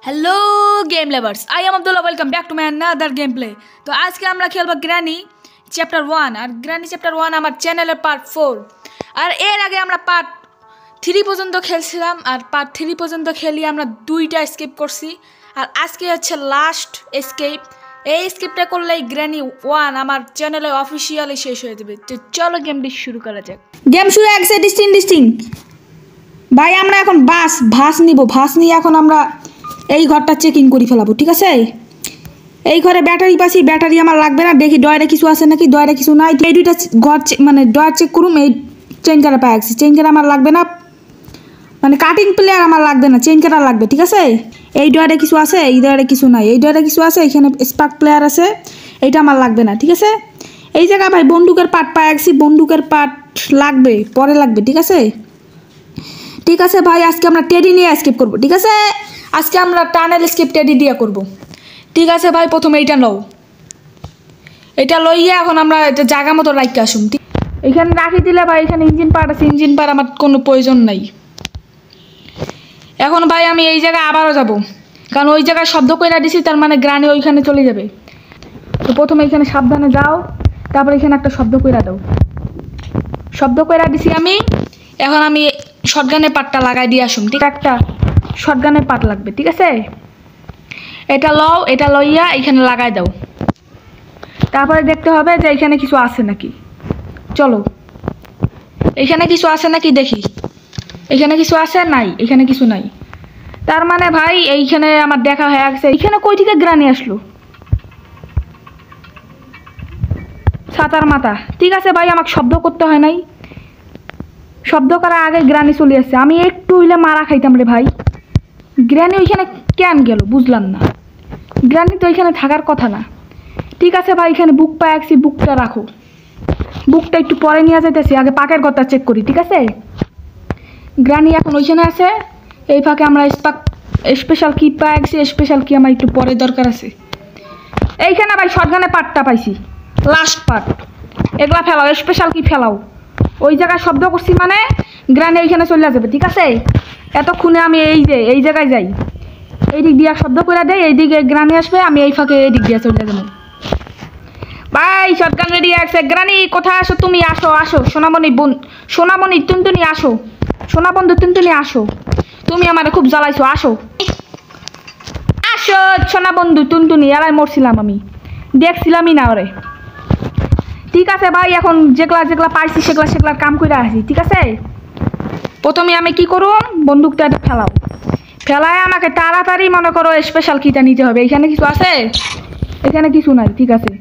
Hello game lovers, I am Abdullah. Welcome back to my another game play. तो आज के আমরা খেলব গ্রানি চ্যাপ্টার 1 আর গ্রানি চ্যাপ্টার 1 আমার চ্যানেলের পার্ট 4। আর এর আগে আমরা পার্ট 3 পর্যন্ত খেলছিলাম আর পার্ট 3 পর্যন্ত খেলি আমরা দুইটা স্কিপ করছি আর আজকে হচ্ছে লাস্ট স্কিপ। এই স্কিপটা করলেই গ্রানি 1 আমার চ্যানেলে অফিশিয়ালি শেষ হয়ে যাবে। তো চলো গেমটি শুরু করা যাক। গেম শুরু একসে ডিস্টিং ভাই আমরা এখন ভাস নিব। ভাস নিয়ে এখন আমরা এই ঘরটা চেকিং করে ফেলাবো, ঠিক আছে? এই ঘরে ব্যাটারি পাচ্ছি, ব্যাটারি আমার লাগবে না। দেখি ডয়ারে কিছু আছে নাকি, ডয়ারে কিছু নাই। এই দুইটা ঘর মানে ডয়ার চেক করুম। এই চেইন কাটা পাই আসছি, চেইন কাটা আমার লাগবে না, মানে কাটিং প্লেয়ার আমার লাগবে না, চেইন কাটা লাগবে, ঠিক আছে? এই ডয়ারে কিছু আছে, এই ডয়ারে কিছু নাই। এই ডয়ারে কিছু আছে, এখানে স্পার্ক প্লেয়ার আছে, এইটা আমার লাগবে না, ঠিক আছে? এই জায়গায় ভাই বন্দুকের পার্ট পাই আসছি, বন্দুকের পার্ট লাগবে, পরে লাগবে, ঠিক আছে? ঠিক আছে ভাই, আজকে আমরা টেডি নিয়ে স্কিপ করবো, ঠিক আছে? আজকে আমরা টানেল স্কিপ টেডি দিয়ে করব, ঠিক আছে ভাই? প্রথমে এইটা লও, এটা লইয়া এখন আমরা এটা জায়গা মতো রাখতে আসুন। এখানে রাখি দিলে ভাই এখানে ইঞ্জিন পার্ট আছে, ইঞ্জিন পার্ট আমার কোনো প্রয়োজন নাই। এখন ভাই আমি এই জায়গায় আবারও যাব, কারণ ওই জায়গায় শব্দ কইরা দিছি, তার মানে গ্রানি ওইখানে চলে যাবে। তো প্রথমে এখানে সাবধানে যাও, তারপর এখানে একটা শব্দ কইরা দাও। শব্দ কইরা দিছি আমি। এখন আমি শটগানের পার্টটা লাগাই দিয়ে আসুন, ঠিক? একটা শটগানের পার্ট লাগবে, ঠিক আছে? এটা লও, এটা লইয়া এখানে লাগাই দাও। তারপরে দেখতে হবে যে এখানে কিছু আছে নাকি। চলো এখানে কিছু আছে নাকি দেখি। এখানে কিছু আছে? নাই, এখানে কিছু নাই। তার মানে ভাই এইখানে আমার দেখা হয়ে গেছে। এখানে কই থেকে গ্রানি আসলো? সাতার মাথা, ঠিক আছে ভাই, আমাকে শব্দ করতে হয় নাই। শব্দ করার আগে গ্রানি চলে আসছে। আমি একটু হইলে মারা খাইতাম রে ভাই। গ্রানি ওইখানে কেন গেল বুঝলাম না। গ্রানি তো ওইখানে থাকার কথা না। ঠিক আছে ভাই, এখানে বুক পাই আসছি, বুকটা রাখো। বুকটা একটু পরে নিয়ে যাইতেছি, আগে পাকের কথা চেক করি, ঠিক আছে? গ্রানি এখন ওইখানে আছে। এই ফাঁকে আমরা স্পেশাল কি পাই আসছি, স্পেশাল কি আমার একটু পরে দরকার আছে। এইখানে ভাই শটগানের পার্টটা পাইছি, লাস্ট পার্ট। এগুলা ফেলাও, স্পেশাল কি ফেলাও। ওই জায়গায় শব্দ করছি মানে গ্রানি ওইখানে চলে যাবে, ঠিক আছে? এতক্ষণে আমি এই জায়গায় যাই, এই দিক দিয়ে শব্দ করে দেয়, এইদিকে গ্রানি আসবে, আমি এই ফাঁকে এই দিক দিয়ে চলে যাবো। ভাই শটগান রেডি আছে। গ্রানি কোথায় আসো তুমি? আসো আসো সোনামণি টুনটুনি আসো, সোনা বন্ধু টুনটুনি আসো। তুমি আমারে খুব জ্বালাইছো, আসো আসো সোনা বন্ধু টুনটুনি। এলাই মরছিলাম আমি, দেখছিলামই না ওরে। ঠিক আছে ভাই, এখন যেগুলা পাইছি সেগুলার কাম করে আসি, ঠিক আছে? প্রথমে আমি কি করুম, বন্দুকটা ফেলায় আমাকে তাড়াতাড়ি মনে করো স্পেশাল কিটা নিতে হবে। এখানে কিছু আছে? এখানে কিছু নাই, ঠিক আছে?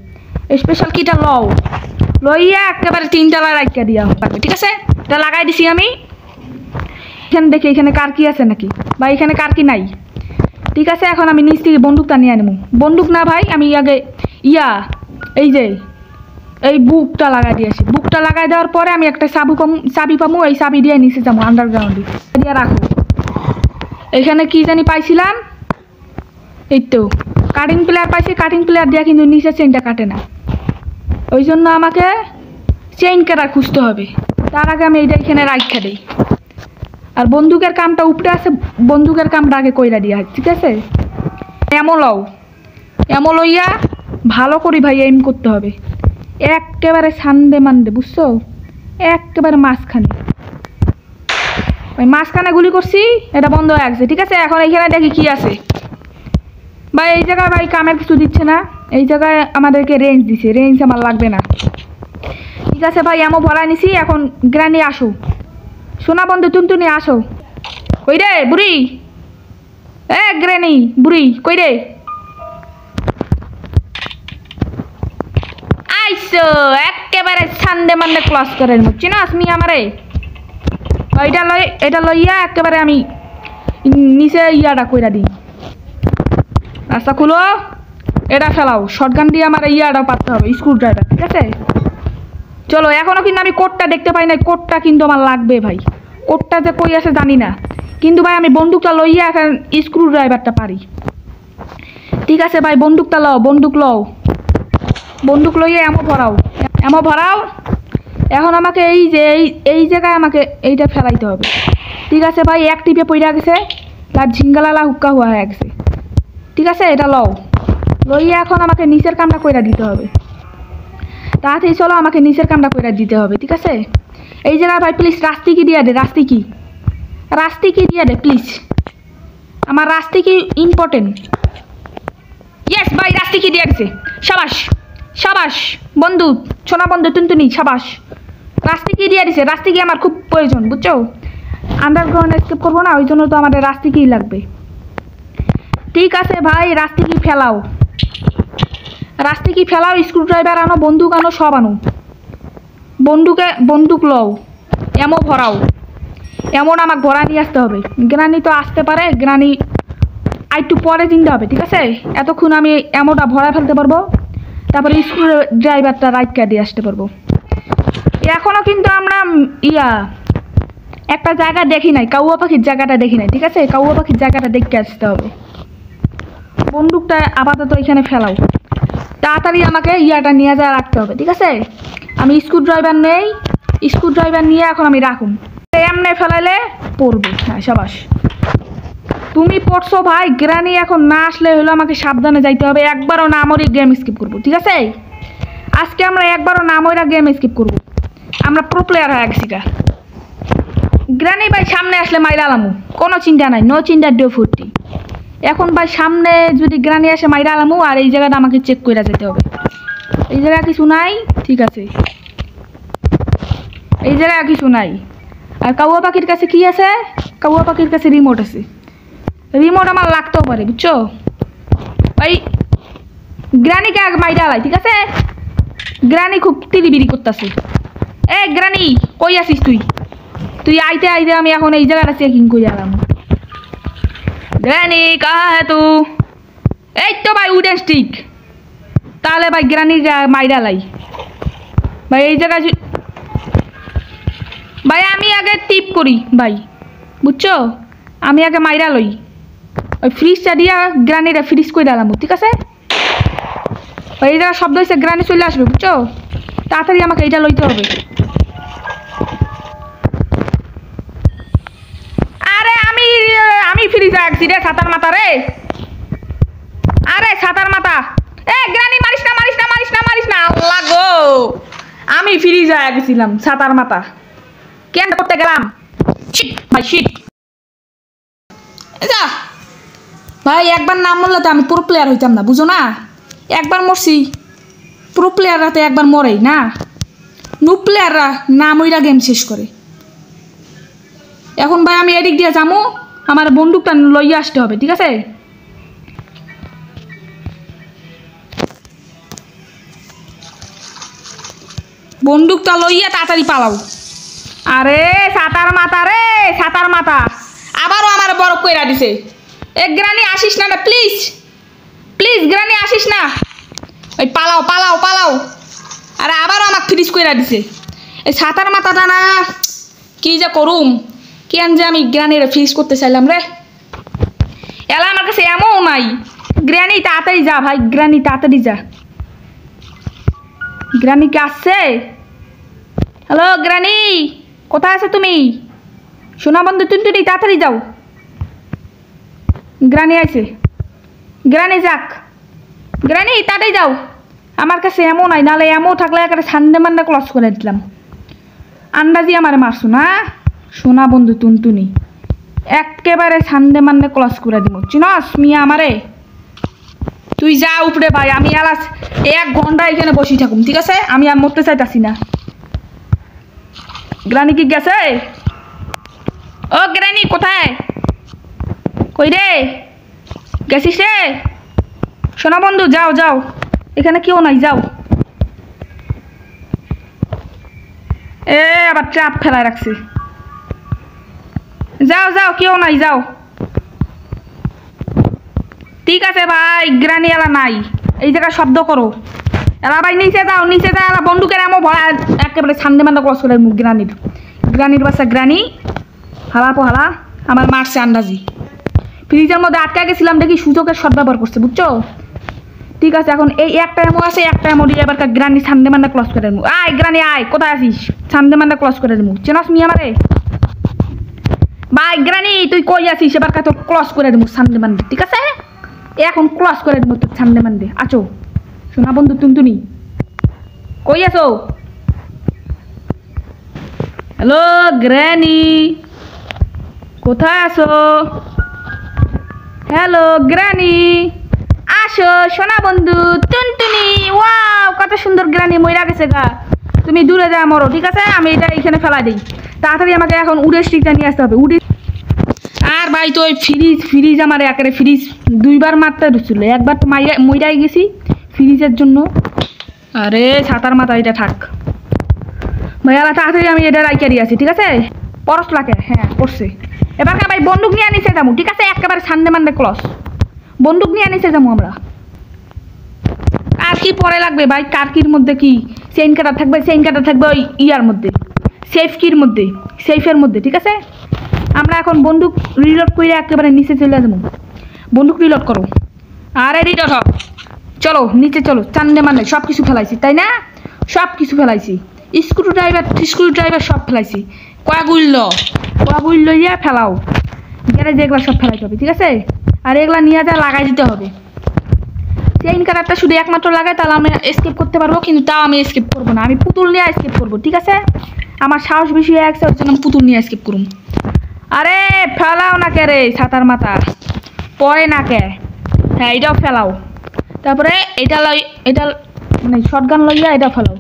স্পেশাল কিটা লইয়া একেবারে 3 তলা রাখা দিয়া হবে, ঠিক আছে? এটা লাগাই দিছি আমি। এখানে দেখি এখানে কার কি আছে নাকি, বা এখানে কার কি নাই, ঠিক আছে? এখন আমি নিচ থেকে বন্দুকটা নিয়ে আনবো। বন্দুক না ভাই, আমি আগে এই বুকটা লাগাই দিয়েছি। বুকটা লাগাই দেওয়ার পরে আমি একটা চাবি পামু, এই চাবি দিয়ে নিচে যাবো আন্ডারগ্রাউন্ডে দিয়ে রাখো। এখানে কি জানি পাইছিলাম, এই তো কাটিং প্লেয়ার পাইছি। কাটিং প্লেয়ার দিয়ে কিন্তু নিচে চেইনটা কাটে না, ওই জন্য আমাকে চেইন কাটা খুঁজতে হবে। তার আগে আমি এইটা এখানে রাখা দিই। আর বন্দুকের কামটা উপরে আছে, বন্দুকের কামটা আগে কইরা দিয়া, ঠিক আছে? এমন লইয়া ভালো করি ভাই এইম করতে হবে, একেবারে সানডে মানডে, বুঝছো? একেবারে মাঝখানে গুলি করছি, এটা বন্ধ হয়ে গেছে, ঠিক আছে? এখন এইখানে দেখি কি আছে। ভাই এই জায়গায় ভাই কামের কিছু দিচ্ছে না। এই জায়গায় আমাদেরকে রেঞ্জ দিছে, রেঞ্জ আমার লাগবে না, ঠিক আছে ভাই? এমন ভরাই নিছি। এখন গ্রানি আসো, সোনা বন্ধু টুনটুনি আসো। কই রে বুড়ি? গ্রানি বুড়ি কই রে? আইসো একেবারে সানডে মানডে ক্লাস করেন, চিনো আসমি আমারে। এটা লইয়া একেবারে আমি নিচে ইয়াটা কইরা দিই। রাস্তা খুলো, এটা ফেলাও। শটগান দিয়ে আমার ইয়াটা পাততে হবে, স্ক্রু ড্রাইভার, ঠিক আছে? চলো, এখনো কিন্তু আমি কোডটা দেখতে পাই না। কোডটা কিন্তু আমার লাগবে ভাই। কোডটা যে কই আছে জানি না, কিন্তু ভাই আমি বন্দুকটা লইয়া এখন স্ক্রু ড্রাইভারটা পারি, ঠিক আছে ভাই? বন্দুকটা লও, বন্দুক লইয়া এমন ভরাও। এখন আমাকে এই জায়গায় আমাকে এইটা ফেলাইতে হবে, ঠিক আছে ভাই? এক টিপে পড়ে গেছে, তার ঝিঙ্গালালা হুক্কা হয়ে গেছে। ঠিক আছে, এটা লও, লইয়া এখন আমাকে নিচের কামটা কইরা দিতে হবে। তাড়াতাড়ি চলো, আমাকে নিচের কামটা কইরা দিতে হবে। ঠিক আছে, এই জায়গায় ভাই প্লিজ রাস্তি কি দিয়া দে, রাস্তি কি দিয়া দে প্লিজ, আমার রাস্তি কি ইম্পর্টেন্ট। ইয়েস ভাই, রাস্তি কি দিয়া দিছে, সাবাস সাবাস বন্ধু, সোনা বন্ধু টুনটুনি, সাবাস। রাস্তি কি দিয়া দিছে, রাস্তি কি আমার খুব প্রয়োজন বুঝছো, আন্ডারগ্রাউন্ড এসকেপ করবো না, ওই জন্য তো আমাদের রাস্তি কি লাগবে। ঠিক আছে ভাই, রাস্তি কি ফেলাও, রাস্তি কি ফেলাও, স্ক্রুড্রাইভার আনো, বন্দুক আনো, সব আনো। বন্দুক লও, এমও ভরাও, এমন আমাকে ভরা নিয়ে আসতে হবে। গ্রানি তো আসতে পারে, গ্রানি একটু পরে চিনতে হবে। ঠিক আছে, এতক্ষণ আমি এমনটা ভরা ফেলতে পারবো, তারপরে স্ক্রু ড্রাইভারটা রাইটটা দিয়ে আসতে পারবো। এখনও কিন্তু আমরা একটা জায়গা দেখি নাই, কাউয়া পাখির জায়গাটা দেখি নাই। ঠিক আছে, কাউয়া পাখির জায়গাটা দেখতে আসতে হবে। বন্দুকটা আপাতত এখানে ফেলাও, তাড়াতাড়ি আমাকে ইয়াটা নিয়ে যা রাখতে হবে। ঠিক আছে, আমি স্ক্রুড্রাইভার নেই, স্ক্রুড্রাইভার নিয়ে এখন আমি রাখুন, এমনি ফেলাইলে পড়বে। হ্যাঁ সাবাস, তুমি পড়ছো ভাই। গ্রানি এখন না আসলে হলো আমাকে সাবধানে যাইতে হবে, একবারও না মরে গেম স্কিপ করবো। ঠিক আছে, আজকে আমরা একবারও না মরে গেম স্কিপ করবো, আমরা প্রো প্লেয়ার হয়ে গেছি। গ্রানি ভাই সামনে আসলে মাইরা আলামু, কোনো চিন্তা নাই, নো চিন্তা ডো ফুটি। এখন ভাই সামনে যদি গ্রানি আসে মাইরা আলামু, আর এই জায়গাটা আমাকে চেক করে যেতে হবে। এই জায়গায় কিছু নাই, ঠিক আছে, এই জায়গায় কিছু নাই। আর কাউয়া পাখির কাছে কি আছে, কাউয়া পাখির কাছে রিমোট আছে, রিমোট আমার লাগতেও পারে বুঝছো ভাই। গ্রানিকে আগে মাইরা আলাই। ঠিক আছে, গ্রানি খুব তিরিবিরি করতেছে। এ গ্রানি কই আছিস তুই আইতে আইতে আমি এখন এই জায়গাটা চেকিং করে আলাম। গ্রানি কাহা হ্যাঁ তু, এই তো ভাই উডেন স্টিক। তাহলে ভাই গ্রানি মাইরা লাই ভাই, এই জায়গায় ভাই আমি আগে টিপ করি ভাই বুঝছো, আমি আগে মাইরা লই, ওই ফ্রিজটা দিয়া গ্রানিটা ফ্রিজ করে দিলাম। ঠিক আছে, এই জায়গায় শব্দ হয়েছে, গ্রানি চলে আসবে বুঝছো, তাড়াতাড়ি আমাকে এইটা লইতে হবে। আরে আমি ফ্রিজে রাখছি রে, ছাতার মাথা রে, আরে ছাতার মাথা। এ গ্রানি মারিস না মারিস না মারিস না মারিস না, আল্লাহ গো, আমি ফ্রিজে গেছিলাম ছাতার মাথা, কেন করতে গেলাম। ভাই শিট ভাই, একবার নাম মরলে তো আমি প্রো প্লেয়ার হইতাম না বুঝো না, একবার মরছি। প্রো প্লেয়াররা তো একবার মরেই না, নো প্লেয়াররা না মইরা গেম শেষ করে। এখন ভাই আমি এদিক দিয়ে যাবো, আমার বন্দুকটা লইয়া আসতে হবে। ঠিক আছে, বন্দুকটা লইয়া তাড়াতাড়ি পালাও। আরে ছাতার মাথা রে, ছাতার মাথা আবারও আমার বরফ কইরা দিছে। এ গ্রানি আসিস না রে প্লিজ, প্লিজ গ্রানি আসিস না, ওই পালাও পালাও পালাও। আরে আবারও আমাকে ফ্রিজ কইরা দিছে এই ছাতার মাথাটা না, কি যে করুম, কেন যে আমি গ্রানিরে ফ্রিজ করতে চাইলাম রে। এলা আমার কাছে এমন নাই। গ্রানি তাড়াতাড়ি যা ভাই, গ্রানি তাড়াতাড়ি যা। গ্রানি কে আসছে? হ্যালো গ্রানি, কোথায় আছো তুমি? সোনা বন্ধু টুনটুনি তাড়াতাড়ি যাও। গ্রানি আছে, গ্রানি যাক, গ্রানি তাড়াতাড়ি যাও। আমার কাছে এমন নাই, নাহলে এমন থাকলে একটা সানডে মান্ডে ক্লস করে দিলাম। আন্দাজি আমার মারছো না সোনা বন্ধু টুনটুনি, একেবারে সানডে মান্ডে ক্লস করে দিব। চিনস মিয়া আমারে? তুই যা উপরে ভাই, আমি আলাস 1 ঘন্টা এখানে বসে থাকুম। ঠিক আছে, আমি আর মরতে চাইতাছি না। গ্রানি কি গেছে? ও গ্রানি কোথায়, কই রে গেছিস রে? সোনা বন্ধু যাও যাও, এখানে কেউ নাই, যাও। এ আবার ট্রাপ ফেলায় রাখছি, যাও যাও, কেউ নাই, যাও। ঠিক আছে ভাই, গ্রানি এলা নাই, এই জায়গায় শব্দ করো। এলা ভাই নিচে যাও, নিচে যাও। এলা বন্দুকের এমন ভরা একেবারে সামনে মান্না ক্রস করে মুখ গ্রানির বাচ্চা গ্রানি হালা পোহালা আমার মারছে আন্দাজি। ফ্রিজের মধ্যে আটকা গেছিলাম দেখি, সুযোগের সদ্ব্যবহার করছে বুঝছো। ঠিক আছে, এখন এই একটা এমো আছে, একটা এমো দিয়ে এবার গ্রানি সামনে মান্না ক্রস করে দেবো। আয় গ্রানি আয়, কোথায় আছিস? সামনে মান্না ক্রস করে দেবো। চেনাস মি আমারে ভাই? গ্রানি তুই কই আছিস? এবার তোর ক্রস করে দেবো সামনে মান্না। ঠিক আছে, এখন ক্রস করে দেবো তোর সামনে মানবে। আছো সোনা বন্ধু টুনটুনি, কই আছো? হ্যালো গ্র্যানি, কোথায় আছো? হ্যালো গ্র্যানি, আসো সোনা বন্ধু টুনটুনি। ওয়াও কত সুন্দর গ্র্যানি, মইরা গেছে গা। তুমি দূরে যা মরো, ঠিক আছে? আমি এটা এখানে ফেলা দিই। তাড়াতাড়ি আমাকে এখন উডের স্টিকটা নিয়ে আসতে হবে। উডে আর ভাই তো ওই ফ্রিজ আমার একেবারে ফ্রিজ দুইবার মারতে ঢুকছিল, একবার তো মইরাই গেছি ফ্রিজের জন্য। আরে ছাতার মাথা এটা থাক ভাই, আলা তাড়াতাড়ি আমি এটা রাইকারি আছি, ঠিক আছে? পরশ লাগে, হ্যাঁ পড়ছে। এবার ভাই বন্দুক নিয়ে নিচে যাবো, ঠিক আছে? একেবারে সানডে মানডে ক্লস বন্দুক নিয়ে নিচে যাবো আমরা। আর কি পরে লাগবে ভাই? কারকির মধ্যে কি চেইন কাটার থাকবে? চেইন কাটার থাকবে ওই ইয়ার মধ্যে, সেফ কির মধ্যে, সেফের মধ্যে, ঠিক আছে? আমরা এখন বন্দুক রিলোড করে একেবারে নিচে চলে যাবো। বন্দুক রিলোড করো। আরে রিলোড হোক, চলো নিচে চলো। চান্দে মানে সব কিছু ফেলাইছি, তাই না? সব কিছু ফেলাইছি, স্ক্রু ড্রাইভার সব ফেলাইছি। কয়াগুলো ইয়ে ফেলাও, গ্যারেজে এগুলো সব ফেলাইতে হবে, ঠিক আছে? আর এগুলা নিয়ে যা লাগাই দিতে হবে। চেইন কাটারটা শুধু একমাত্র লাগাই, তাহলে আমি এসকেপ করতে পারবো, কিন্তু তাও আমি এসকেপ করবো না, আমি পুতুল নিয়ে এসকেপ করবো, ঠিক আছে? আমার সাহস বেশি হয়ে গেছে, ওই জন্য আমি পুতুল নিয়ে এসকেপ করুম। আরে ফেলাও না কে রে ছাতার মাথা, পরে না কে? হ্যাঁ এটাও ফেলাও। তারপরে এটা মানে শটগান লইয়া এটা ফেলাও।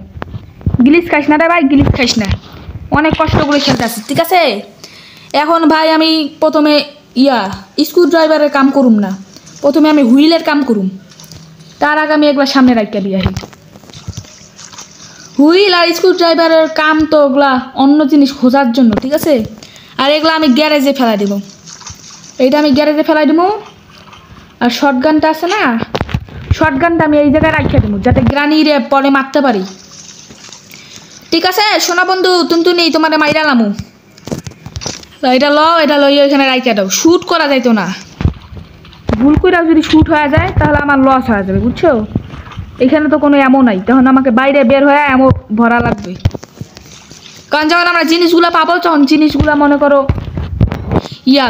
গিলিস খাইস না রে ভাই, গিলিস খাইস না, অনেক কষ্ট করে খেলতে আসিস, ঠিক আছে? এখন ভাই আমি প্রথমে স্ক্রু ড্রাইভারের কাম করুম না, প্রথমে আমি হুইলের কাম করুম। তার আগে আমি একবার সামনে রাখতে দিয়ে আসি। হুইল আর স্ক্রু ড্রাইভারের কাম তো ওগুলা অন্য জিনিস খোঁজার জন্য, ঠিক আছে? আর এগুলো আমি গ্যারেজে ফেলাই দেবো, এইটা আমি গ্যারেজে ফেলাই দেবো। আর শটগানটা আছে না, শটগানটা আমি এই জায়গায় রাখিয়ে দেবো, যাতে গ্রানিরে পরে মারতে পারি, ঠিক আছে? সোনা বন্ধু টুনটুনি তোমার মাইরা লামু। এটা লই ওইখানে রাখিয়ে দাও, শ্যুট করা যাইতো না। ভুল করে যদি শ্যুট হয়ে যায় তাহলে আমার লস হয়ে যাবে, বুঝছো? এখানে তো কোনো এমন নাই, তখন আমাকে বাইরে বের হয়ে এমন ভরা লাগবে। কারণ যখন আমরা জিনিসগুলো পাবো, তখন জিনিসগুলো মনে করো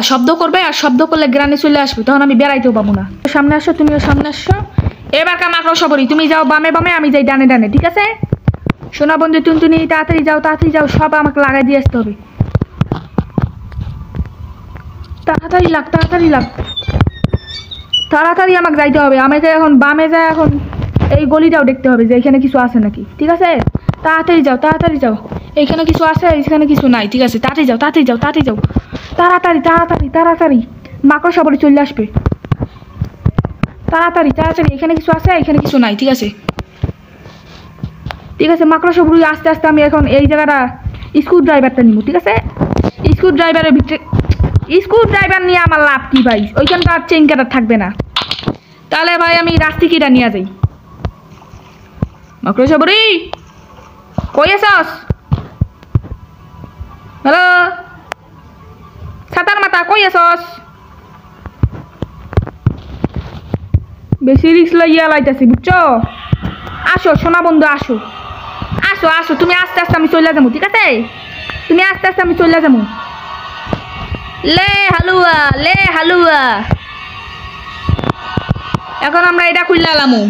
শব্দ করবে, আর শব্দ করলে গ্রানে চলে আসবে, তখন আমি বেড়াইতেও পাবো না। সামনে আসো, তুমিও সামনে আসো। এবার কাম আঁকড়ো সবরি, তুমি যাও বামে বামে, আমি যাই ডানে ডানে, ঠিক আছে? সোনা বন্ধু টুনটুনি তাড়াতাড়ি যাও, সব আমাকে লাগাই দিয়ে আসতে হবে। তাড়াতাড়ি আমাকে যাইতে হবে। আমাকে এখন বামে যায়, এখন এই গলিটাও দেখতে হবে যে এখানে কিছু আছে নাকি, ঠিক আছে? তাড়াতাড়ি যাও, এইখানে কিছু আছে, এইখানে কিছু নাই, ঠিক আছে? তাড়াতাড়ি যাও, তাড়াতাড়ি মাকড় সবরে চলে আসবে। তাড়াতাড়ি এখানে কিছু আছে, এখানে কিছু নাই, ঠিক আছে? মাকড় সবরি আস্তে আস্তে আমি এখন এই জায়গাটা স্ক্রু ড্রাইভারটা নিব, ঠিক আছে? স্ক্রু ড্রাইভারের ভিতরে স্ক্রু ড্রাইভার নিয়ে আমার লাভ কি ভাই? ওইখানটা আর চেইন কাটার থাকবে না, তাহলে ভাই আমি রাস্তিকিটা নিয়ে যাই। মাকড় সবরি কই আছস? হ্যালো ছাতার মাথা, কই আছস? বেশি রিস্ক লইয়া লাইতাছি, বুঝছো? আসো সোনা বন্ধু, আসো, তুমি আস্তে আস্তে, আমি চলে যাবো, ঠিক আছে? তুমি আস্তে আস্তে, আমি চলে যাবো। লে হালুয়া এখন আমরা এটা খুললে আলামু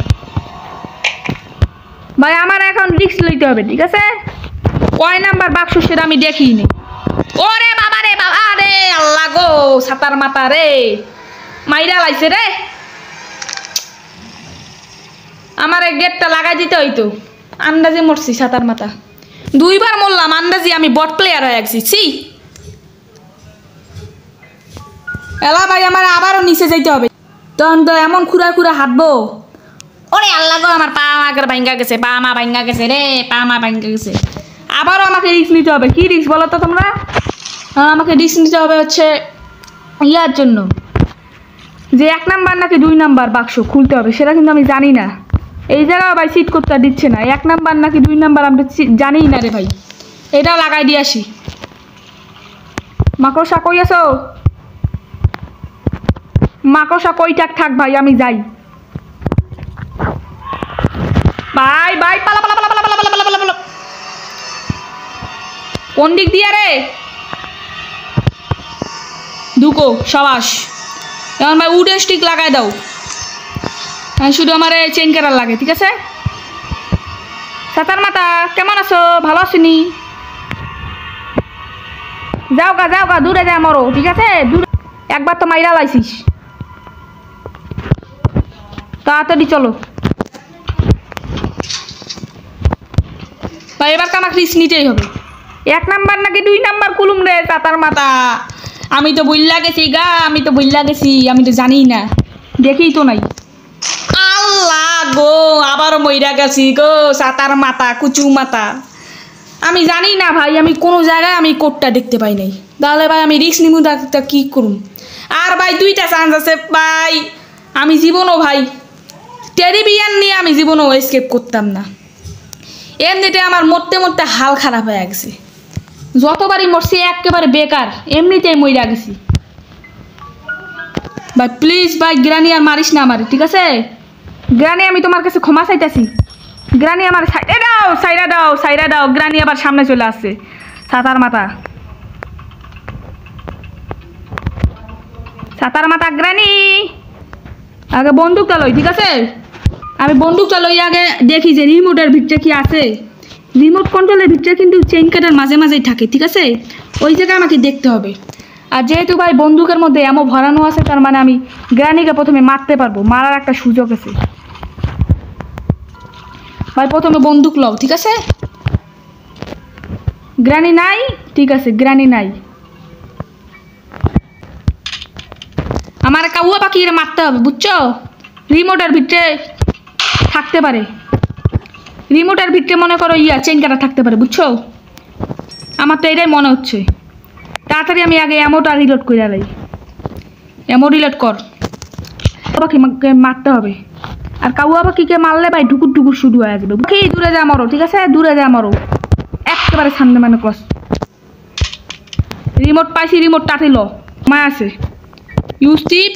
ভাই, আমার এখন রিস্ক লইতে হবে, ঠিক আছে? কয় নাম্বার বাক্স সেটা আমি দেখিনি। ওরে বাবা রে, আল্লাহ গো, ছাতার মাথা রে, মাইরা লাইছে রে। আমার এই গেটটা লাগাই দিতে হইতো, আন্দাজে মরছি ছাতার মাথা। দুইবার মরলাম আন্দাজি, আমি বট প্লেয়ার হয়ে গেছি। এলা ভাই আমার আবারও নিচে যাইতে হবে, তখন তো এমন খুঁড়া হাঁটবো। ওরে আল্লাহ গো, আমার পা আগের ভাঙ্গা গেছে, পা মা ভাঙ্গা গেছে। আবারও আমাকে রিস্ক নিতে হবে। কি রিস্ক বলো তো তোমরা? আমাকে রিস্ক নিতে হবে হচ্ছে ইয়ার জন্য, যে 1 নাম্বার নাকি 2 নাম্বার বাক্স খুলতে হবে, সেটা কিন্তু আমি জানি না। এই জায়গায় ভাই সিট করতে দিচ্ছে না, 1 নাম্বার নাকি 2 নাম্বার আমরা জানিই না রে ভাই। এটাও লাগাই দিয়ে আসি। মাকড়সা কই আছো? মাকড়সা কই থাক ভাই, আমি যাই। ভাই পালা। কোন দিক দিয়ে রে? ঢুকো সাবাস। এখন ভাই উডেন স্টিক লাগাই দাও, শুধু আমার চেঞ্জ করার লাগে, ঠিক আছে? সাতার মাথা কেমন আছো? ভালো আছিনি? যাও গা দূরে যা মরো, ঠিক আছে? দূরে একবার তো মাইরা লাইছিস, তাড়াতাড়ি চলো ভাই। এবার তো আমাকে রিস্ক নিতেই হবে। 1 নাম্বার নাকি 2 নাম্বার কুলুম রে সাতার মাথা? আমি তো ভুল্লা গেছি গা, আমি তো জানি না, দেখি তো নাই। আল্লাহ গো, আবার মইরা গেছি গো সাতার মাথা, কুচু মাথা। আমি জানি না ভাই, আমি কোনো জায়গায় আমি কোডটা দেখতে পাই নাই। তাহলে ভাই আমি রিস্ক নিবো, তা কি করুম? আর ভাই 2টা চান্স আছে ভাই। আমি জীবনও ভাই টেরিবিয়ান নিয়ে আমি জীবনও এসকেপ করতাম না। এমনিতে আমার মরতে হাল খারাপ হয়ে গেছে। যতবারই মরছি একেবারে বেকার, এমনিতেই মইরা গেছি ভাই। প্লিজ ভাই গ্রানি আর মারিস না আমার, ঠিক আছে? গ্রানি আমি তোমার কাছে ক্ষমা চাইতেছি। গ্রানি আমার সাইরা দাও। গ্রানি আবার সামনে চলে আসছে সাতার মাথা গ্রানি। আগে বন্দুকটা লই, ঠিক আছে? আমি বন্দুকটা লই আগে দেখি যে রিমোটের ভিতরে কি আছে। রিমোট কন্ট্রোলের ভিতরে কিন্তু চেইন কাটার মাঝেই থাকে, ঠিক আছে? ওই জায়গায় আমাকে দেখতে হবে। আর যেহেতু ভাই বন্দুকের মধ্যে এমন ভরানো আছে, তার মানে আমি গ্রানিকে প্রথমে মারতে পারবো, মারার একটা সুযোগ আছে ভাই। প্রথমে বন্দুক লও, ঠিক আছে? গ্রানি নাই, ঠিক আছে, গ্রানি নাই। আমার কাউয়া পাখিরে মারতে হবে, বুঝছো? রিমোটের ভিতরে থাকতে পারে, রিমোটের ভিতরে মনে করো চেইন কাটা থাকতে পারে, বুঝছো? আমার তো এটাই মনে হচ্ছে। তাড়াতাড়ি আমি আগে অ্যামোটা রিলোড করে লাই। অ্যামো রিলোড কর। পাখিকে মারতে হবে। আর কাউয়া পাখিকে মারলে ভাই ঢুকুর শুরু হয়ে যাবে। পাখি দূরে যা মরো, ঠিক আছে? দূরে যা মরো, একেবারে সামনে মানে ক্রস। রিমোট পাইছি, রিমোট টাটিল মা আছে ইউজ টিপ।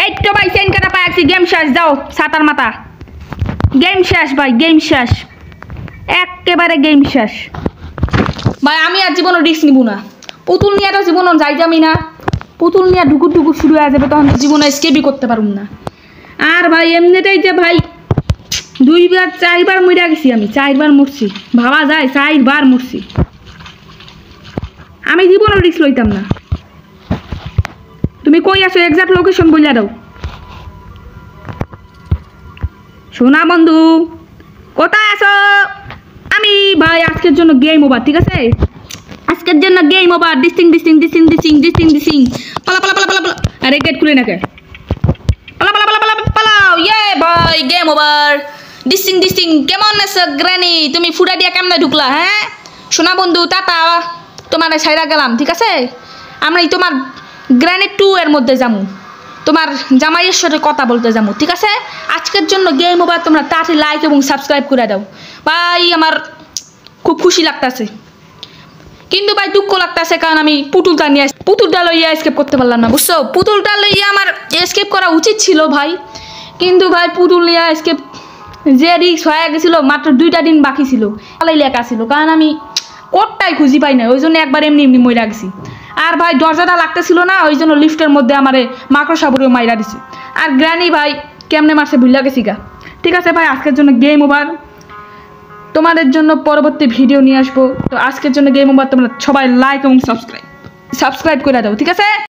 এই তো ভাই চেইন কাটা পাইছি, গেম শেষ। যাও সাতার মাথা, গেম শেষ ভাই, গেম শেষ, একেবারে গেম শেষ ভাই। আমি আর জীবনও রিস্ক নিব না। পুতুল নিয়ে তো জীবনও যাইতামই না। পুতুল নিয়ে ঢুকুর শুরু হয়ে যাবে, তখন তো জীবনে স্কেপই করতে পারুম না। আর ভাই এমনিতেই যে ভাই 4বার মরে গেছি আমি, 4বার মরছি, ভাবা যায় 4বার মরছি। আমি জীবনও রিস্ক লইতাম না। তুমি কই আছো? এক্সাক্ট লোকেশন বলে দাও। সোনা বন্ধু কোথায় আছো? আমি ভাই আজকের জন্য গেম ওভার, ঠিক আছে? আজকের জন্য গেম ওভার। ডিস্টিং পালা। আরে গেট খুলে না কে? পালাও। ইয়ে ভাই গেম ওভার। ডিস্টিং কেমন আছো গ্রানি? তুমি ফুটা দিয়া কেমনে ঢুকলা? হ্যাঁ সোনা বন্ধু, টাটা, তোমার ছাইরা গেলাম, ঠিক আছে? আমরা তোমার গ্রানি 2 এর মধ্যে যাবো, তোমার জামাইয়ের সাথে কথা বলতে যাবো, ঠিক আছে? আজকের জন্য গেম ওভার। তোমরা তাড়াতাড়ি লাইক এবং সাবস্ক্রাইব করে দাও ভাই। আমার খুব খুশি লাগতেছে, কিন্তু ভাই দুঃখ লাগতেছে, কারণ আমি পুতুলটা লইয়া এসকেপ করতে পারলাম না, বুঝছো? পুতুলটা লইয়া আমার এসকেপ করা উচিত ছিল ভাই, কিন্তু ভাই পুতুল নিয়ে এসকেপ যে রিস্ক হয়ে গেছিল, মাত্র 2টা দিন বাকি ছিল, পালাই লেখা ছিল, কারণ আমি কোডটাই খুঁজি পাই না, ওই জন্য একবার এমনি মইরা গেছি। আর ভাই দরজাটা লাগতেছিল না, ওই জন্য লিফটের মধ্যে আমারে মাকড়সাবুরেও মাইরা দিছে। আর গ্রানি ভাই কেমনে মারছে ভুল্লা গেছি গা। ঠিক আছে ভাই, আজকের জন্য গেম ওভার। তোমাদের জন্য পরবর্তী ভিডিও নিয়ে আসবো। তো আজকের জন্য গেম ওভার। তোমরা সবাই লাইক এবং সাবস্ক্রাইব করে দাও, ঠিক আছে?